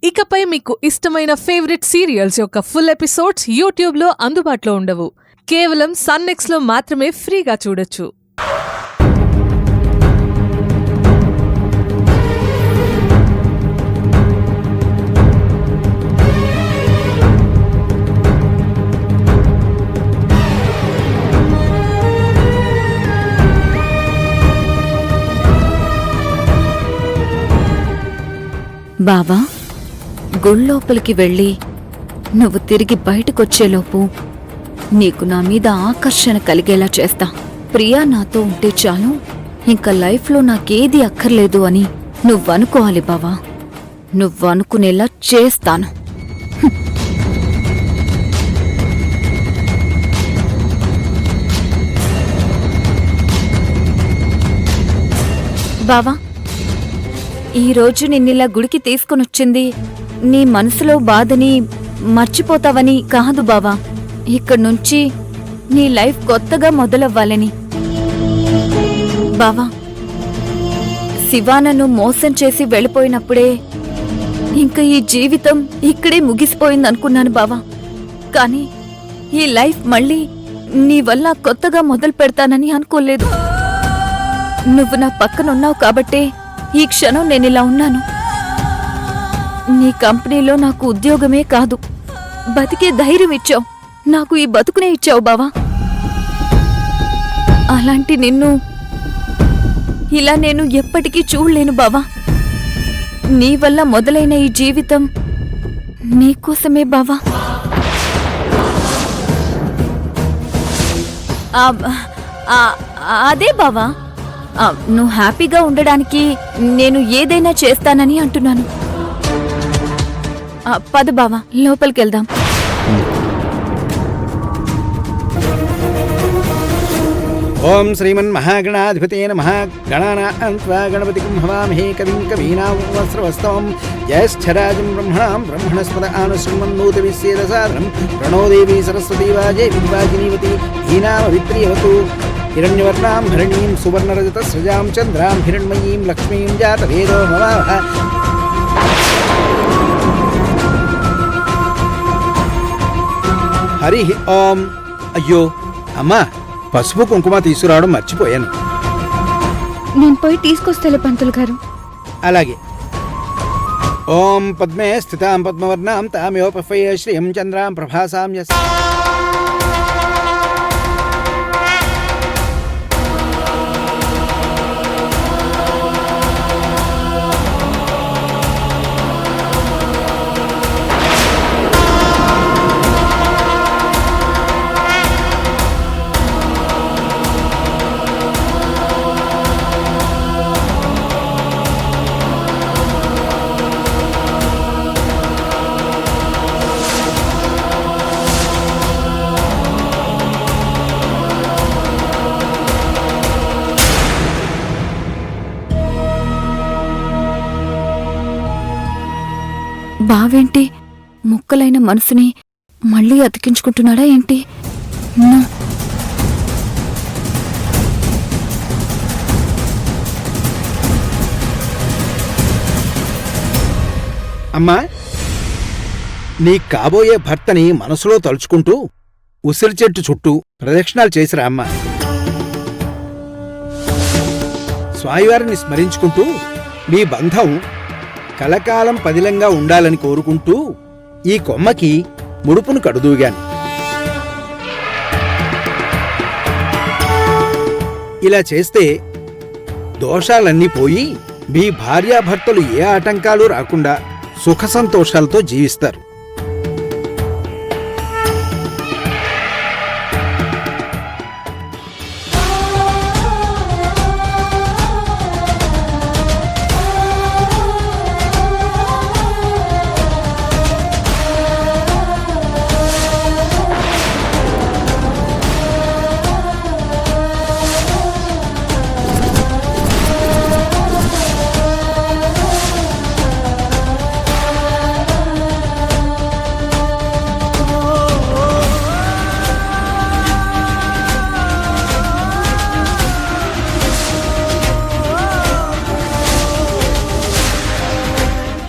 ఇకపై మీకు ఇష్టమైన ఫేవరెట్ సీరియల్స్ యొక్క ఫుల్ ఎపిసోడ్స్ యూట్యూబ్లో అందుబాటులో ఉండవు. కేవలం సన్నెక్స్లో మాత్రమే ఫ్రీగా చూడొచ్చు. బావా, గుళ్ళోపలికి వెళ్ళి నువ్వు తిరిగి బయటకొచ్చేలోపు నీకు నా మీద ఆకర్షణ కలిగేలా చేస్తా. ప్రియా నాతో ఉంటే చాలు, ఇంకా లైఫ్లో నాకేది అక్కర్లేదు అని నువ్వనుకోవాలి బావా. నువ్వనుకునేలా చేస్తాను. బావా, ఈరోజు నిన్నిలా గుడికి తీసుకునొచ్చింది నీ మనసులో బాధని మర్చిపోతావని కాదు బావా, ఇక్కడ్నుంచి నీ లైఫ్ కొత్తగా మొదలవ్వాలని. బావా, శివానను మోసం చేసి వెళ్ళిపోయినప్పుడే ఇంకా ఈ జీవితం ఇక్కడే ముగిసిపోయిందనుకున్నాను బావా. కానీ ఈ లైఫ్ మళ్ళీ నీ వల్ల కొత్తగా మొదలు పెడతానని అనుకోలేదు. నువ్వు నా పక్కనున్నావు కాబట్టే ఈ క్షణం నేనిలా ఉన్నాను. నీ కంపెనీలో నాకు ఉద్యోగమే కాదు, బతికే ధైర్యం ఇచ్చావు. నాకు ఈ బతుకునే ఇచ్చావు బావా. అలాంటి నిన్ను ఇలా నేను ఎప్పటికీ చూడలేను బావా. నీ వల్ల మొదలైన ఈ జీవితం నీకోసమే బావా. అదే బావా, నువ్వు హ్యాపీగా ఉండడానికి నేను ఏదైనా చేస్తానని అంటున్నాను. పద బావా, లోపలికెళ్దాం. ఓం శ్రీమన్మహాగణాధిపతయ నమః. గణానాం త్వా గణపతిం హవామహే కవిం కవీనాం వస్త్రవస్తవం జ్యేష్ఠరాజం బ్రహ్మణాం బ్రహ్మణస్పద ఆనశృణ్వన్నోతివిశ్యేదసాదనం ప్రణో దేవీ సరస్వతీ వాజే వివాజినీవతి ధీనామవిత్రియవతు. హిరణ్యవర్ణాం హరిణీం సువర్ణరజతస్రజాం చంద్రాం హిరణ్మయీం లక్ష్మీం జాతవేదో మమావహ. హరి ఓం. అయ్యో అమ్మా, పసుపు కుంకుమ తీసుకురావడం మర్చిపోయాను. నేను పోయి తీసుకొస్తాలే పంతులు గారు. అలాగే. ఓం పద్మే స్థితాం పద్మవర్ణాం తామయోపఫయ శ్రియం చంద్రాం ప్రభాసాం యస్. బావేంటి ముక్కలైన మనసుని మళ్ళీ అతికించుకుంటున్నాడా ఏంటి? అమ్మా, నీ కాబోయే భర్తని మనసులో తలుచుకుంటూ ఉసిరి చెట్టు చుట్టూ ప్రదక్షిణాలు చేసిరా అమ్మా. స్వామివారిని స్మరించుకుంటూ మీ బంధం కలకాలం పదిలంగా ఉండాలని కోరుకుంటూ ఈ కొమ్మకి ముడుపును కడుదూగాను. ఇలా చేస్తే దోషాలన్నీ పోయి మీ భార్యాభర్తలు ఏ ఆటంకాలు రాకుండా సుఖ సంతోషాలతో జీవిస్తారు.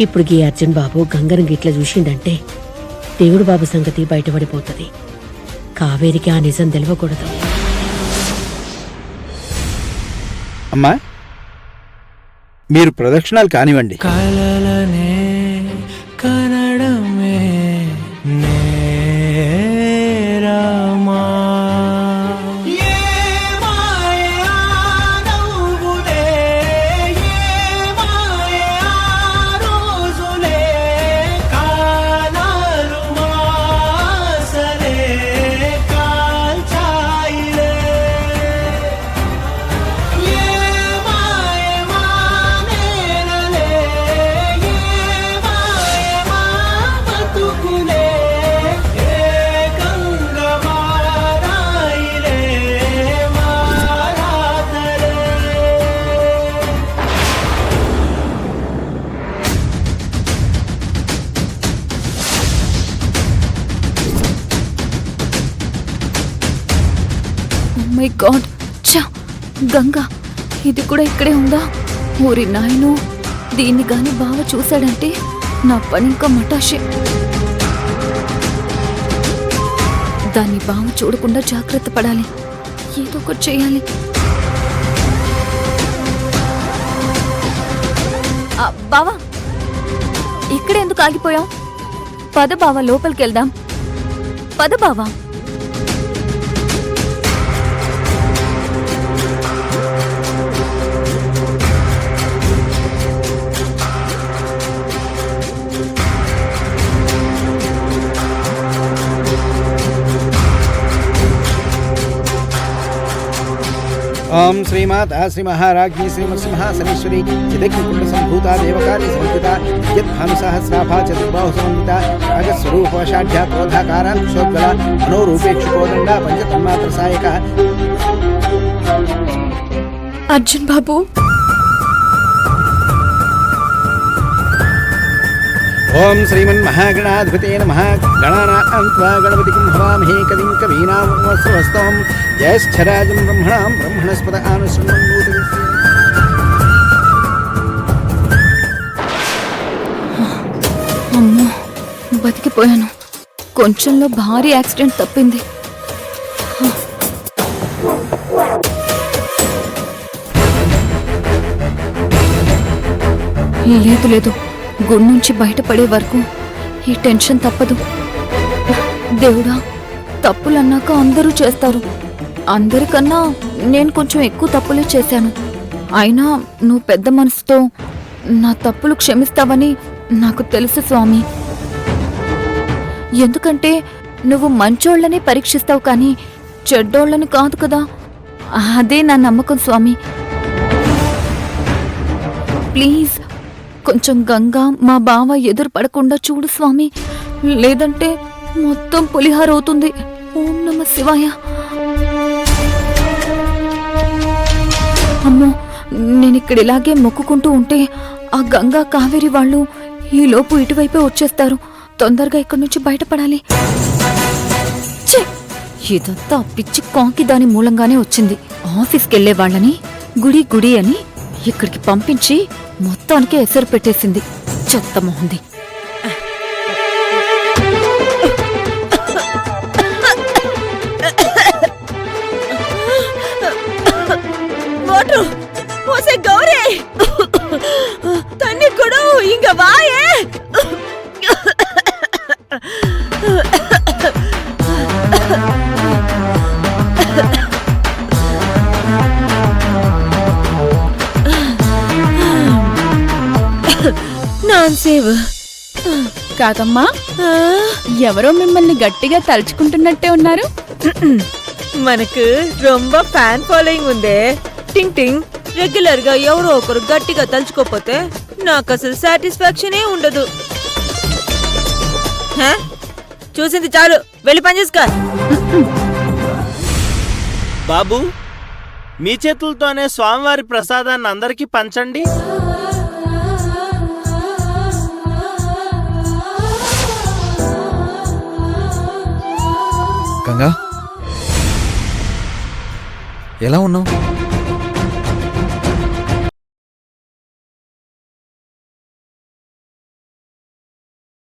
ఇప్పుడు ఈ అర్జున్ బాబు గంగను గిట్ల చూసిండంటే దేవుడు బాబు సంగతి బయటపడిపోతుంది. కావేరికి ఆ నిజం తెలియకూడదు. అమ్మా, మీరు ప్రదక్షిణాలు కానివ్వండి. కలలనే కనడమే నేరమా. ఏ మాయా నవ్వులే, ఏ మాయా రోజులే, కాలాలు మాసలే కాల్చాయిలే. ఏ మాయమా నేలలే, ఏ మాయమా బతుకులే, ఏకంగా మారాయిలే మారాతలే. మై గాడ్, ఛా! గంగా ఇది కూడా ఇక్కడే ఉందా? ఊరి నాయను, దీన్ని గాని బావ చూశాడంటే నా పని ఇంకా మటాషే. దాన్ని బావ చూడకుండా జాగ్రత్త పడాలి. ఏదో ఒకటి చేయాలి. బావా, ఇక్కడే ఎందుకు ఆగిపోయాం? పద బావా, లోపలికి వెళ్దాం. పద బావా. ఓం శ్రీమాతా శ్రీ మహారాజ్ఞి శ్రీమత్సింహాసనేశ్వరి చిదగ్నికుండ సంభూత దేవకార్య సంహిత యద్భానుసహస్రాభా చతుర్బాహు సమన్విత రాగస్వరూపవశాఢ్యా క్రోధాకారాంకుశోజ్వల మనోరూపేక్షుకోదండ పంచతన్మాత్ర సాయక. అర్జున్ బాబు, ఓం శ్రీమన్మహాగణాధిపతే నమః. గణానాం త్వా గణపతిం హవామహే కవిం కవీనాం ఉపమశ్రవస్తవం. జ్యేష్ఠరాజం బ్రహ్మణాం బ్రహ్మణస్పద ఆనుశృణ్వన్నోతు. అమ్మో, బతికిపోయాను. కొంచెంలో భారీ యాక్సిడెంట్ తప్పింది. లేదు లేదు, గుడి నుంచి బయటపడే వరకు ఈ టెన్షన్ తప్పదు. దేవుడా, తప్పులన్నాక అందరూ చేస్తారు. అందరికన్నా నేను కొంచెం ఎక్కువ తప్పులే చేశాను. అయినా నువ్వు పెద్ద మనసుతో నా తప్పులు క్షమిస్తావని నాకు తెలుసు స్వామి. ఎందుకంటే నువ్వు మంచోళ్ళని పరీక్షిస్తావు కానీ చెడ్డోళ్ళని కాదు కదా. అదే నా నమ్మకం స్వామి. ప్లీజ్ కొంచెం గంగా మా బావ ఎదురు పడకుండా చూడు స్వామి, లేదంటే మొత్తం పులిహార అవుతుంది. ఓం నమ శివాయ. అమ్మో, నేనిక్కడ ఇలాగే మొక్కుకుంటూ ఉంటే ఆ గంగా కావేరి వాళ్ళు ఈ లోపు ఇటువైపే వచ్చేస్తారు. తొందరగా ఇక్కడి నుంచి బయటపడాలి. ఛే! ఇదంతా ఆ పిచ్చి కాకి దాని మూలంగానే వచ్చింది. ఆఫీస్కి వెళ్లే వాళ్ళని గుడి గుడి అని ఇక్కడికి పంపించి మొత్తానికి ఎసరు పెట్టేసింది. చెత్త మొహంది. గౌరీ తన్ని కూడా ఇంక వాయే. నాన్సేవ్ కాకమ్మా, ఎవరో మిమ్మల్ని గట్టిగా తలుచుకుంటున్నట్టే ఉన్నారు. మనకు రొంబ ఫ్యాన్ ఫాలోయింగ్ ఉందే. టింగ్ టింగ్. రెగ్యులర్ గా ఎవరో ఒకరు గట్టిగా తలుచుకోపోతే నాకు అసలు సాటిస్ఫాక్షనే ఉండదు. చూసింది చాలు, వెళ్ళి పని చేసుకో. బాబు, మీ చేతులతోనే స్వామివారి ప్రసాదాన్ని అందరికీ పంచండి. గంగా, ఎలా ఉన్నావు?